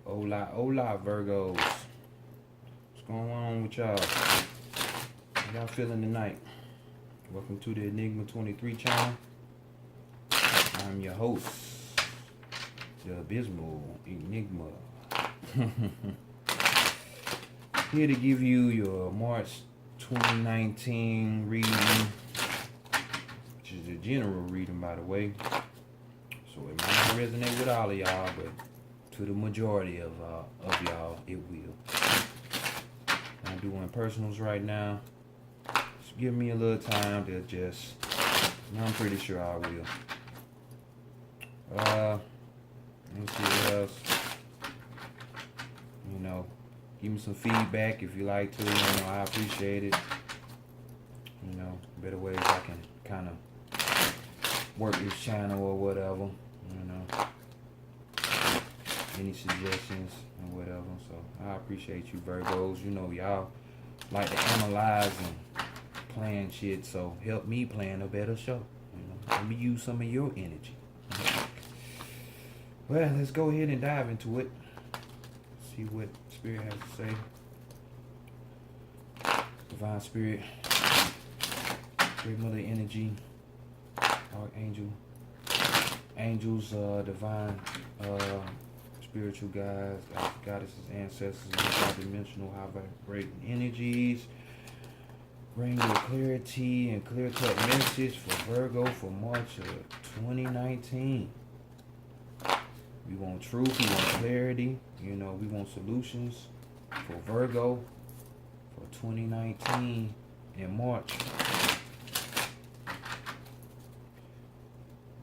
Hola, hola, Virgos. What's going on with y'all? How y'all feeling tonight? Welcome to the Enigma 23 channel. I'm your host, the Abysmal Enigma. Here to give you your March 2019 reading, which is a general reading, by the way. So it might not resonate with all of y'all, but to the majority of y'all, it will. I'm doing personals right now. Just give me a little time to adjust. I'm pretty sure I will. Let's see what else. You know, give me some feedback if you like to. You know, I appreciate it. You know, better ways I can kind of work this channel or whatever. You know, any suggestions or whatever. So I appreciate you, Virgos. You know, y'all like to analyze and plan shit. So help me plan a better show. You know, let me use some of your energy. Well, let's go ahead and dive into it. See what Spirit has to say. Divine Spirit, Great Mother Energy, Archangel, angels, divine, spiritual guides, goddesses, ancestors, multidimensional, high vibrating energies. Bring your clarity and clear-cut message for Virgo for March of 2019. We want truth, we want clarity, you know, we want solutions for Virgo for 2019 in March.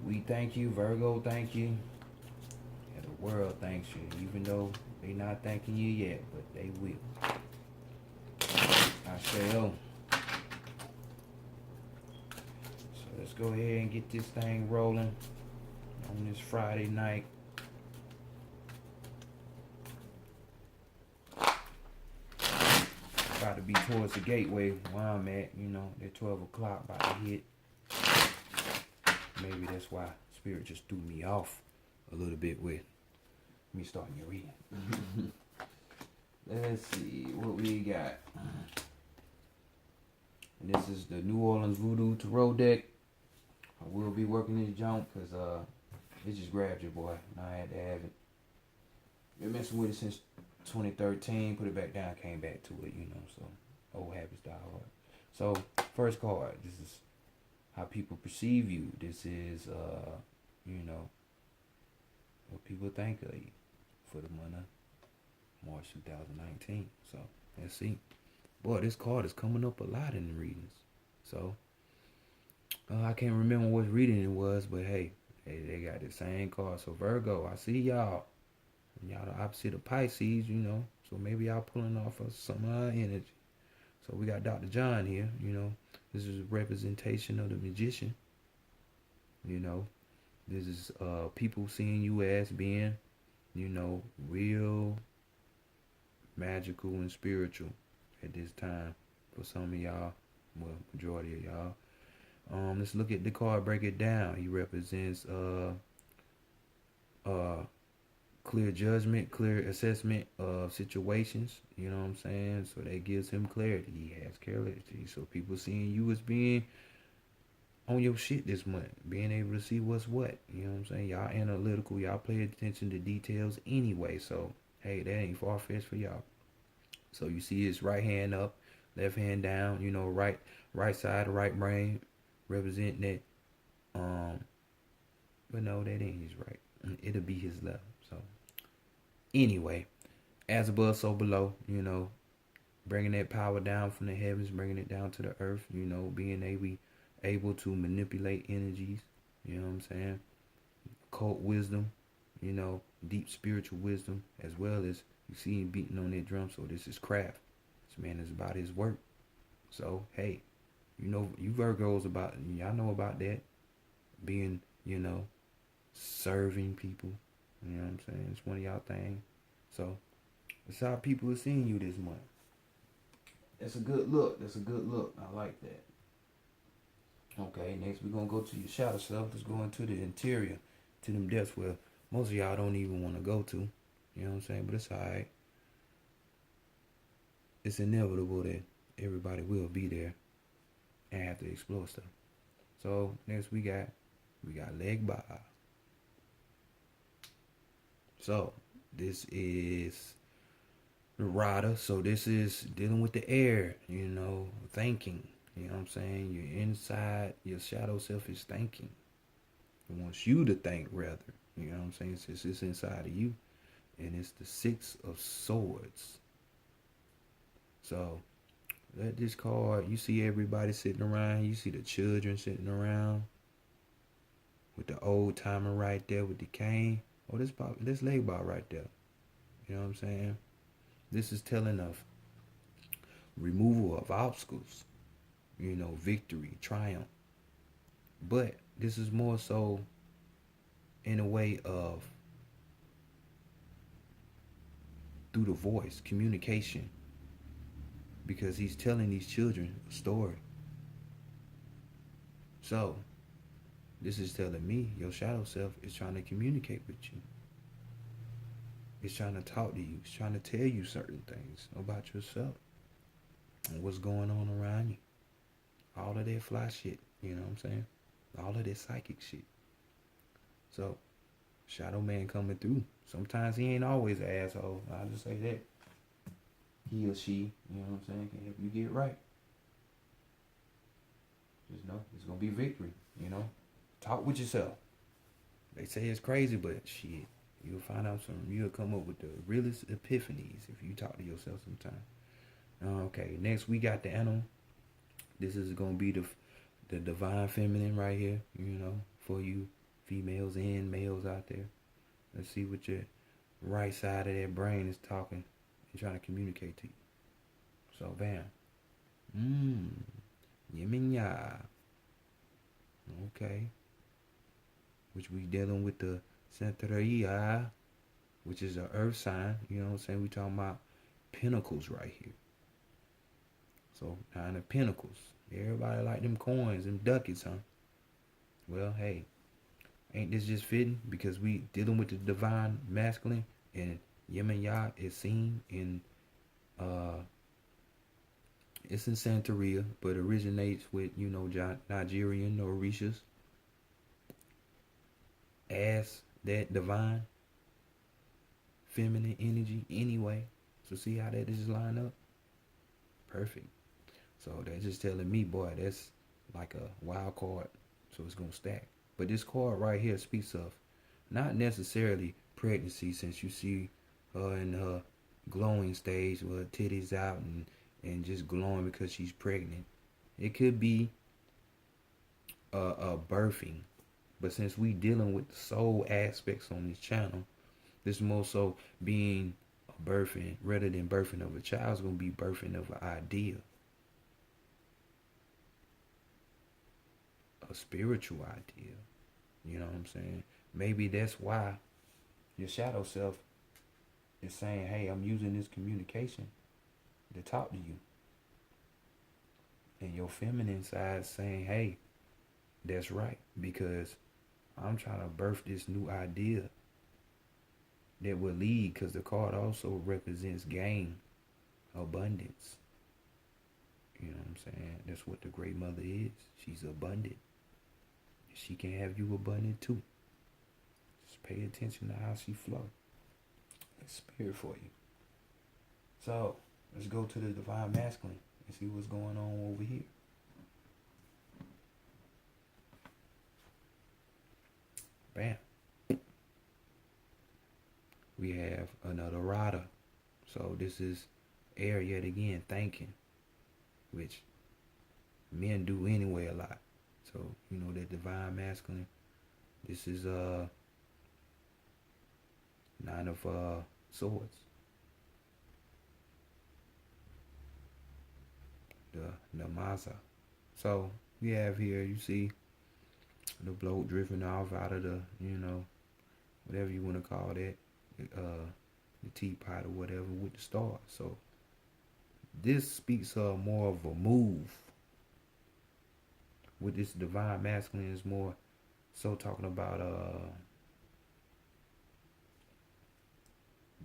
We thank you, Virgo, thank you. And the world thanks you, even though they not thanking you yet, but they will. I say, oh. So let's go ahead and get this thing rolling on this Friday night. About to be towards the gateway where I'm at, you know, at 12 o'clock about to hit. Maybe that's why Spirit just threw me off a little bit with me starting your reading. Let's see what we got. And this is the New Orleans Voodoo Tarot deck. I will be working this jump because it just grabbed your boy. I had to have it. Been messing with it since 2013, put it back down, came back to it, you know, so old habits die hard. So, first card, this is how people perceive you. This is, you know, what people think of you for the month of March 2019. So, let's see. Boy, this card is coming up a lot in the readings. So, I can't remember what reading it was, but hey, they got the same card. So, Virgo, I see y'all. Y'all the opposite of Pisces, you know. So maybe y'all pulling off of some energy. So we got Dr. John here, you know. This is a representation of the magician. You know. This is people seeing you as being, you know, real, magical, and spiritual at this time. For some of y'all, well, majority of y'all. Let's look at the card, break it down. He represents clear judgment, clear assessment of situations, you know what I'm saying? So that gives him clarity. He has clarity. So people seeing you as being on your shit this month, being able to see what's what, you know what I'm saying? Y'all analytical, y'all pay attention to details anyway. So, hey, that ain't far-fetched for y'all. So you see his right hand up, left hand down, you know, right side, right brain, representing it. But no, that ain't his right. It'll be his left. So anyway, as above, so below, you know, bringing that power down from the heavens, bringing it down to the earth, you know, being able to manipulate energies, you know what I'm saying? Occult wisdom, you know, deep spiritual wisdom, as well as you see him beating on that drum. So this is craft. This man is about his work. So, hey, you know, you Virgos about, y'all know about that. Being, you know, serving people. You know what I'm saying? It's one of y'all things. So, that's how people are seeing you this month. That's a good look. That's a good look. I like that. Okay, next we're going to go to your shadow self. Let's go into the interior, to them depths where most of y'all don't even want to go to. You know what I'm saying? But it's alright. It's inevitable that everybody will be there and have to explore stuff. So next we got leg bar. So this is the rider. So this is dealing with the air, thinking. You know what I'm saying? You're inside, your shadow self is thinking. It wants you to think rather. You know what I'm saying? It's inside of you. And it's the Six of Swords. So let this card, you see everybody sitting around, you see the children sitting around with the old timer right there with the cane. Oh, this leg bar right there. You know what I'm saying? This is telling of removal of obstacles, victory, triumph. But this is more so in a way of through the voice, communication, because he's telling these children a story. So, this is telling me your shadow self is trying to communicate with you. It's trying to talk to you. It's trying to tell you certain things about yourself and what's going on around you. All of that fly shit, you know what I'm saying? All of that psychic shit. So, shadow man coming through. Sometimes he ain't always an asshole. I'll just say that. He or she, you know what I'm saying, can help you get right. Just know it's gonna be victory, Talk with yourself. They say it's crazy, but shit, you'll find out something. You'll come up with the realest epiphanies if you talk to yourself sometime. Okay, next we got the animal. This is gonna be the divine feminine right here, for you females and males out there. Let's see what your right side of that brain is talking and trying to communicate to you. So bam. Yeminya. Okay. Which we dealing with the Santeria, which is an earth sign. You know what I'm saying? We talking about pentacles right here. So 9 of Pentacles. Everybody like them coins, them ducats, huh? Well, hey, ain't this just fitting? Because we dealing with the divine masculine, and Yeminya is seen in it's in Santeria, but originates with, Nigerian Orishas as that divine feminine energy anyway. So see how that just line up? Perfect. So that's just telling me, boy, that's like a wild card. So it's gonna stack. But this card right here speaks of not necessarily pregnancy, since you see her in her glowing stage with her titties out and just glowing because she's pregnant. It could be a birthing. But since we dealing with the soul aspects on this channel, this more so being a birthing rather than birthing of a child, is going to be birthing of an idea. A spiritual idea. You know what I'm saying? Maybe that's why your shadow self is saying, hey, I'm using this communication to talk to you. And your feminine side is saying, hey, that's right, because I'm trying to birth this new idea that will lead, because the card also represents gain, abundance. You know what I'm saying? That's what the great mother is. She's abundant. She can have you abundant too. Just pay attention to how she flows. That's spirit for you. So let's go to the divine masculine and see what's going on over here. Bam. We have another rider. So this is air yet again, thinking, which men do anyway a lot. So, that divine masculine. This is 9 of swords. The Maza. So we have here, you see the bloat drifting off out of the, whatever you want to call that, the teapot or whatever with the stars. So this speaks of more of a move. With this divine masculine is more so talking about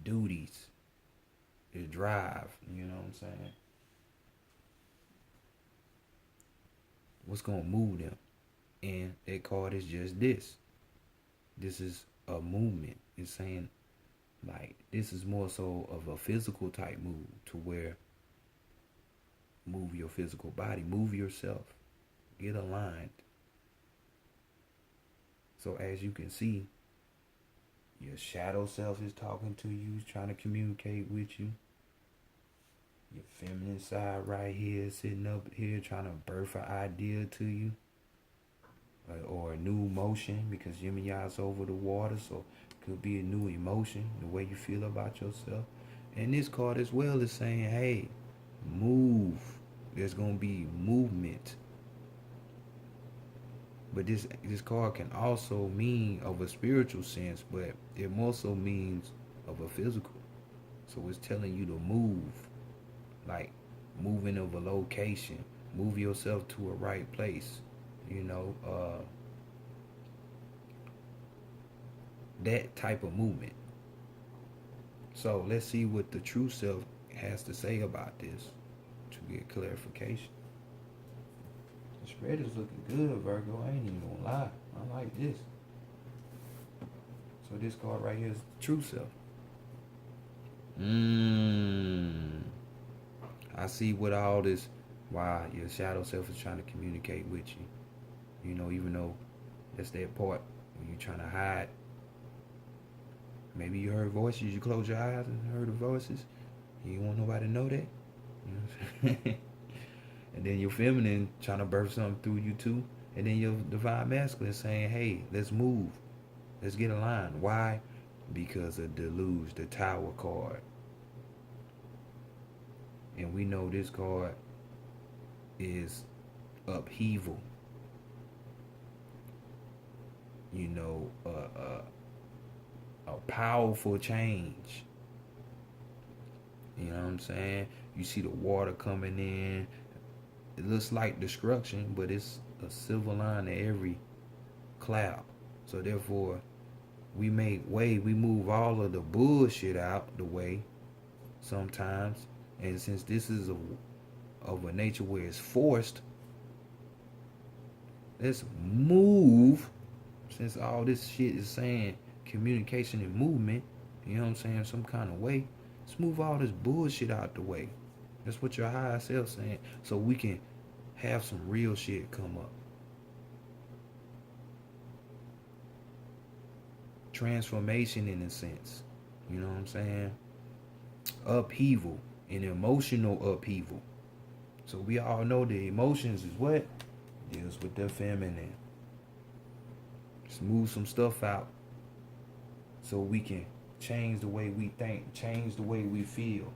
duties, their drive. You know what I'm saying? What's gonna move them? And that card is just this. This is a movement. It's saying like this is more so of a physical type move to where move your physical body, move yourself, get aligned. So as you can see, your shadow self is talking to you, trying to communicate with you. Your feminine side right here, sitting up here, trying to birth an idea to you. Or a new emotion, because yin and Yang's over the water, so it could be a new emotion, the way you feel about yourself. And this card as well is saying, hey, move. There's gonna be movement. But this card can also mean of a spiritual sense, but it also means of a physical. So it's telling you to move, like moving of a location, move yourself to a right place. You know, that type of movement. So let's see what the true self has to say about this to get clarification. The spread is looking good, Virgo. I ain't even gonna lie. I like this. So this card right here is the true self. I see what all this, why your shadow self is trying to communicate with you. You know, even though that's that part when you're trying to hide. Maybe you heard voices, you close your eyes and heard the voices. You don't want nobody to know that. You know what I'm saying? And then your feminine trying to birth something through you too. And then your divine masculine saying, hey, let's move. Let's get aligned. Why? Because of deluge, the tower card. And we know this card is upheaval. You know, a powerful change. You know what I'm saying? You see the water coming in. It looks like destruction, but it's a silver line to every cloud. So therefore, we make way. We move all of the bullshit out the way sometimes. And since this is of a nature where it's forced, let's move. Since all this shit is saying communication and movement, you know what I'm saying, some kind of way, let's move all this bullshit out the way. That's what your higher self saying, so we can have some real shit come up. Transformation in a sense. You know what I'm saying? Upheaval, an emotional upheaval. So we all know the emotions is what? Deals with the feminine. Just move some stuff out so we can change the way we think, change the way we feel.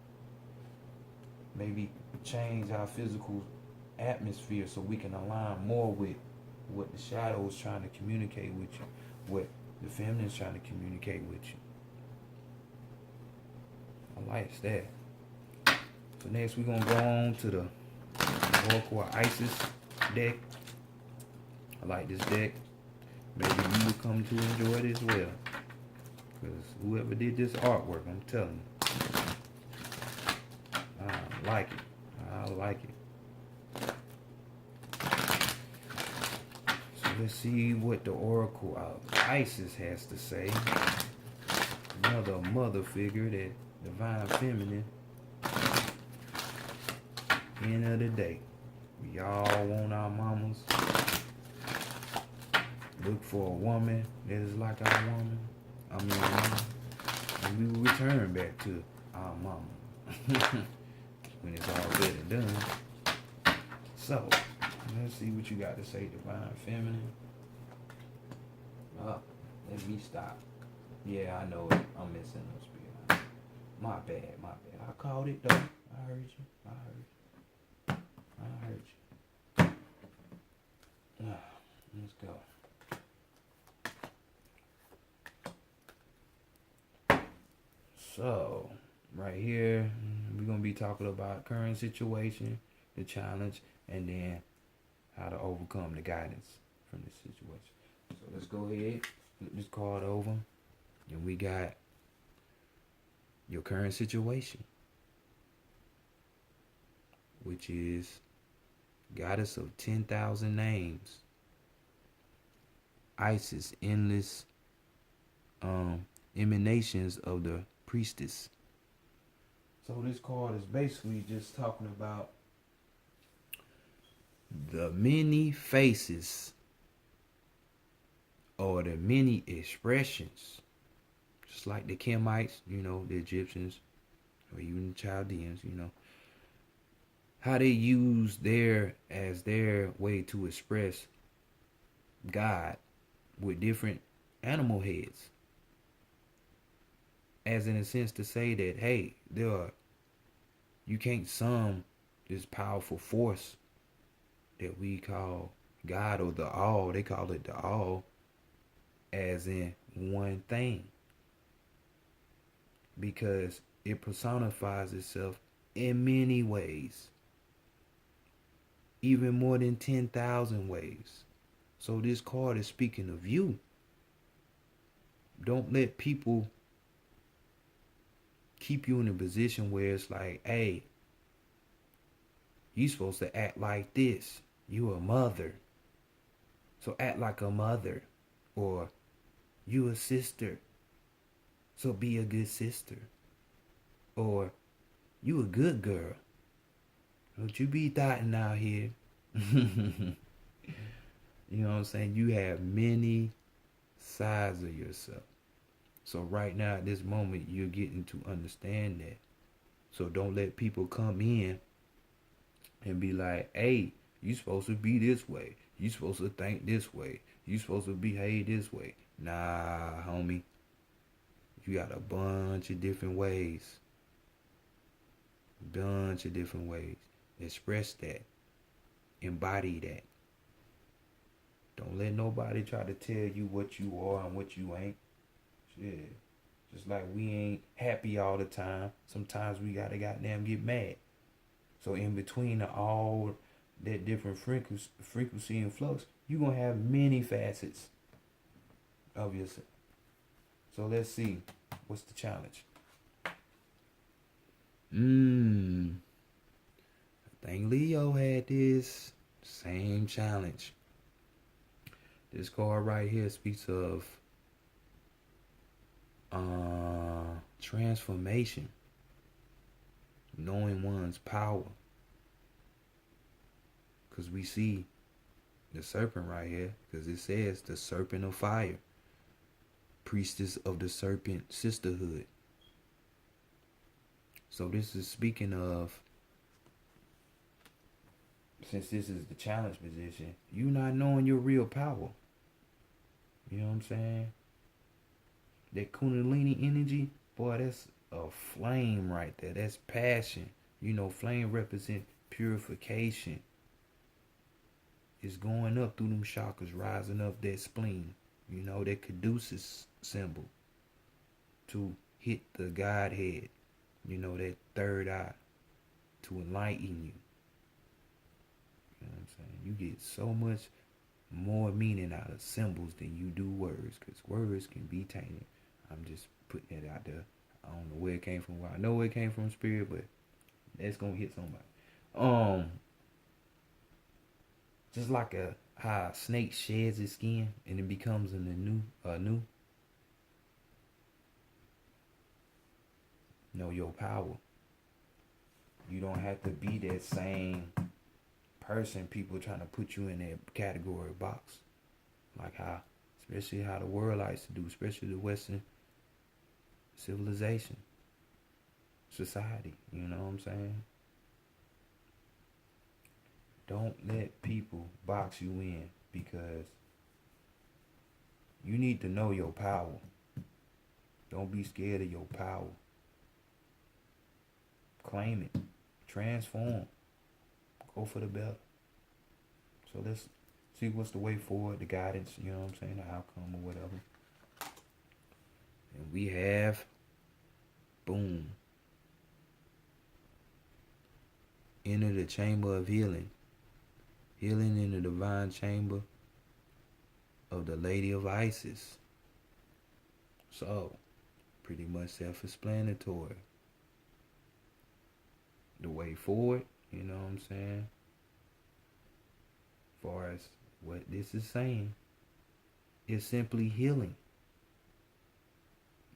Maybe change our physical atmosphere so we can align more with what the shadow is trying to communicate with you, what the feminine is trying to communicate with you. I like that. So next we're gonna go on to the Oracle Isis deck. I like this deck. Maybe you will come to enjoy it as well. Because whoever did this artwork, I'm telling you, I like it. I like it. So let's see what the Oracle of Isis has to say. Another mother figure, that divine feminine. End of the day, we all want our mamas. Look for a woman that is like our woman. And we will return back to our mama when it's all said and done. So, let's see what you got to say, divine feminine. Let me stop. Yeah, I know it. I'm missing no spirit. My bad. I called it though. I heard you. Let's go. So, right here, we're going to be talking about current situation, the challenge, and then how to overcome the guidance from this situation. So, let's go ahead, flip this card over, and we got your current situation, which is goddess of 10,000 names, Isis, endless emanations of the priestess. So this card is basically just talking about the many faces or the many expressions, just like the Kemites, the Egyptians, or even the Chaldeans, how they use their way to express God with different animal heads, as in a sense to say that, hey, you can't sum this powerful force that we call God, or the all, they call it the all, as in one thing, because it personifies itself in many ways, even more than 10,000 ways. So this card is speaking of you. Don't let people keep you in a position where it's like, hey, you supposed to act like this. You a mother, so act like a mother. Or you a sister, so be a good sister. Or you a good girl, don't you be thotting out here. You know what I'm saying? You have many sides of yourself. So right now, at this moment, you're getting to understand that. So don't let people come in and be like, hey, you supposed to be this way. You supposed to think this way. You supposed to behave this way. Nah, homie. You got a bunch of different ways. Bunch of different ways. Express that. Embody that. Don't let nobody try to tell you what you are and what you ain't. Shit. Just like we ain't happy all the time. Sometimes we gotta goddamn get mad. So in between all that different frequency and flux, you gonna have many facets of yourself. So let's see. What's the challenge? I think Leo had this same challenge. This card right here speaks of transformation, knowing one's power. Because we see the serpent right here, because it says the serpent of fire, priestess of the serpent sisterhood. So this is speaking of, since this is the challenge position, you not knowing your real power. You know what I'm saying? That Kundalini energy, boy, that's a flame right there. That's passion. Flame represent purification. It's going up through them chakras, rising up that spleen. That caduceus symbol to hit the Godhead. That third eye to enlighten you. You know what I'm saying? You get so much more meaning out of symbols than you do words, because words can be tainted. I'm just putting it out there. I don't know where it came from. Well, I know where it came from, spirit, but that's gonna hit somebody. Just like how a snake sheds its skin and it becomes a new. Know your power. You don't have to be that same person people trying to put you in that category box. Like especially how the world likes to do, especially the Western civilization, society. You know what I'm saying? Don't let people box you in, because you need to know your power. Don't be scared of your power. Claim it. Transform. Go for the better. So let's see what's the way forward, the guidance, you know what I'm saying, the outcome or whatever. And we have, boom, enter the chamber of healing. Healing in the divine chamber of the Lady of Isis. So, pretty much self-explanatory. The way forward, you know what I'm saying? As far as what this is saying, is simply healing.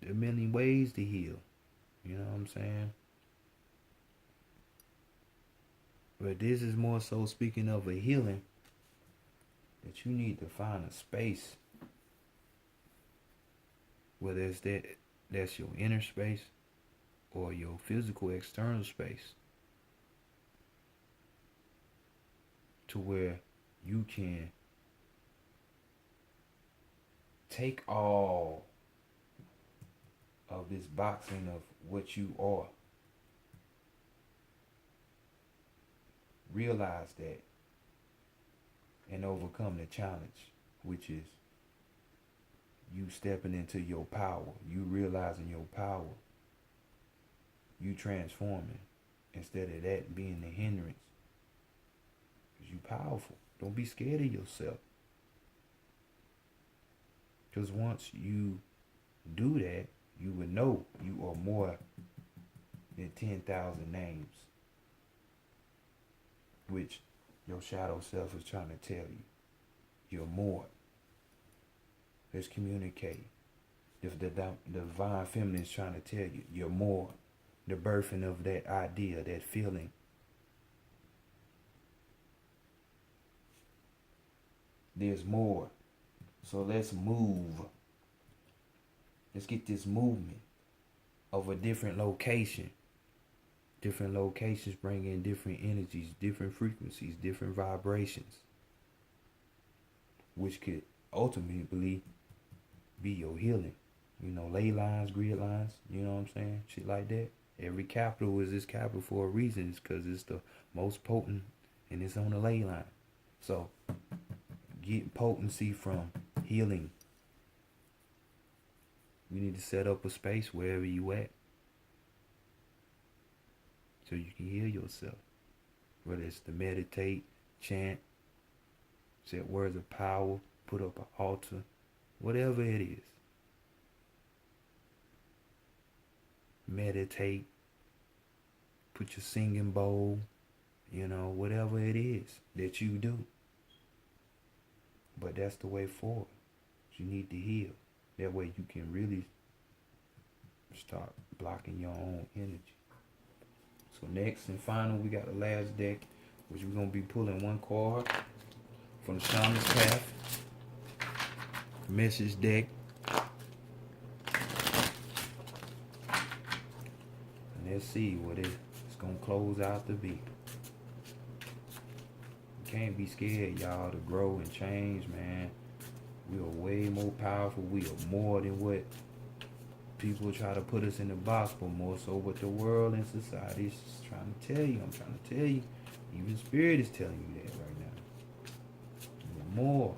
There are many ways to heal. You know what I'm saying? But this is more so speaking of a healing that you need to find a space, whether it's that's your inner space or your physical external space, to where you can take all of this boxing of what you are, realize that, and overcome the challenge, which is you stepping into your power, you realizing your power, you transforming, instead of that being the hindrance. Because you powerful. Don't be scared of yourself. Because once you do that, you will know you are more than 10,000 names, which your shadow self is trying to tell you. You're more. Let's communicate. If the divine feminine is trying to tell you, you're more. The birthing of that idea, that feeling. There's more. So let's move. Let's get this movement of a different location. Different locations bring in different energies, different frequencies, different vibrations, which could ultimately be your healing. You know, ley lines, grid lines, you know what I'm saying? Shit like that. Every capital is this capital for a reason. It's because it's the most potent and it's on the ley line. So, get potency from healing. You need to set up a space wherever you at, so you can heal yourself. Whether it's to meditate, chant, set words of power, put up an altar, whatever it is. Meditate, put your singing bowl, you know, whatever it is that you do. But that's the way forward. You need to heal. That way you can really start blocking your own energy. So next and final, we got the last deck, which we're going to be pulling one card from the Shaman's Path message deck. And let's see what it's going to close out to be. You can't be scared, y'all, to grow and change, man. We are way more powerful. We are more than what people try to put us in the box, but more so what the world and society is trying to tell you. I'm trying to tell you. Even Spirit is telling you that right now. You're more.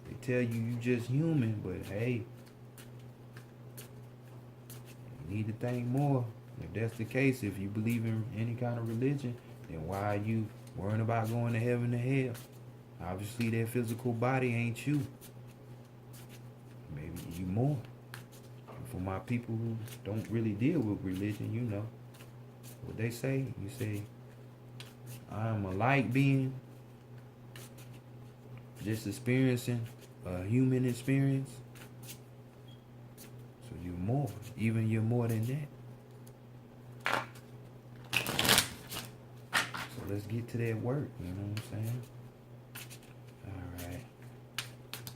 They tell you just human, but hey, you need to think more. If that's the case, if you believe in any kind of religion, then why are you worrying about going to heaven or hell? Obviously, that physical body ain't you. Maybe you more. For my people who don't really deal with religion, you know what they say. You say, I am a light being, just experiencing a human experience. So you're more. Even you're more than that. So let's get to that work, you know what I'm saying? Alright.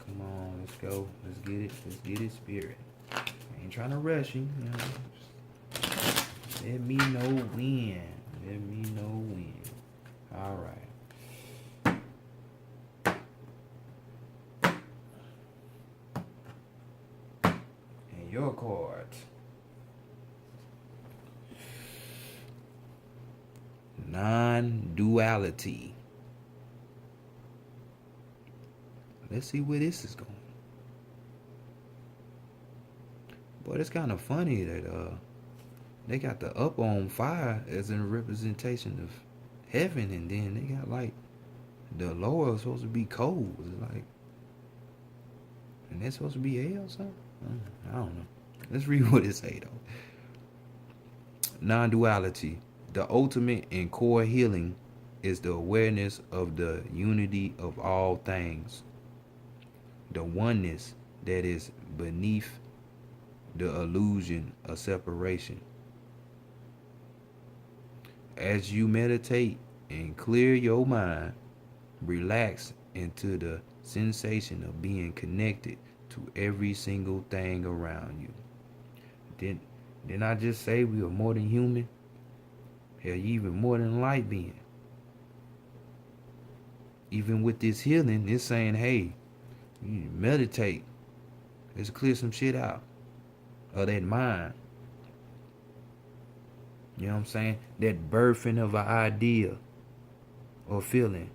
Come on, let's go. Let's get it. Let's get it, Spirit. I ain't trying to rush you, you know. Just let me know when. Let me know when. Alright. And your card. Non-duality. Let's see where this is going. But it's kind of funny that they got the up on fire as a representation of heaven, and then they got like the lower is supposed to be cold. It's like, and that's supposed to be hell or something? I don't know. Let's read what it say though. Non-duality. The ultimate and core healing is the awareness of the unity of all things, the oneness that is beneath the illusion of separation. As you meditate and clear your mind, relax into the sensation of being connected to every single thing around you. Didn't I just say we are more than human? Hell, you even more than light being. Even with this healing, it's saying, hey, you need to meditate. Let's clear some shit out of that mind. You know what I'm saying? That birthing of an idea or feeling.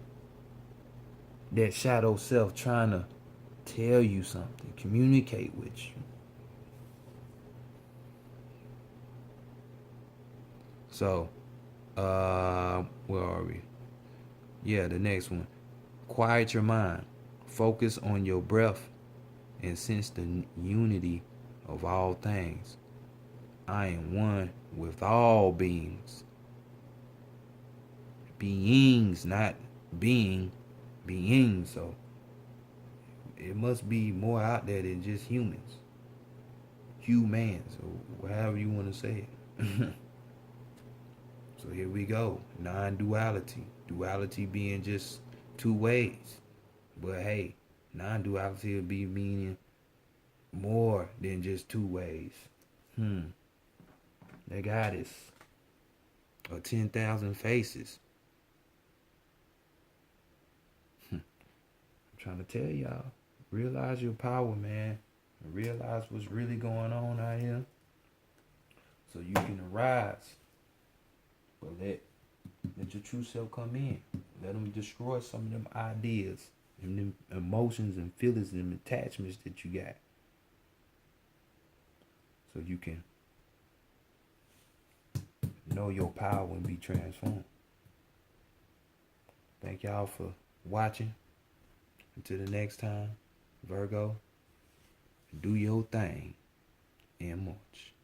That shadow self trying to tell you something, communicate with you. So, where are we? Yeah, the next one. Quiet your mind. Focus on your breath and sense the unity of all things. I am one with all beings. Beings, not being, beings. So it must be more out there than just humans. Humans, or however you want to say it. So here we go. Non-duality. Duality being just two ways. But hey, non-duality would be meaning more than just two ways. They got us. Or 10,000 faces. I'm trying to tell y'all. Realize your power, man. Realize what's really going on out here. So you can arise. But let your true self come in. Let them destroy some of them ideas and them emotions and feelings and them attachments that you got. So you can know your power and be transformed. Thank y'all for watching. Until the next time, Virgo, do your thing and march.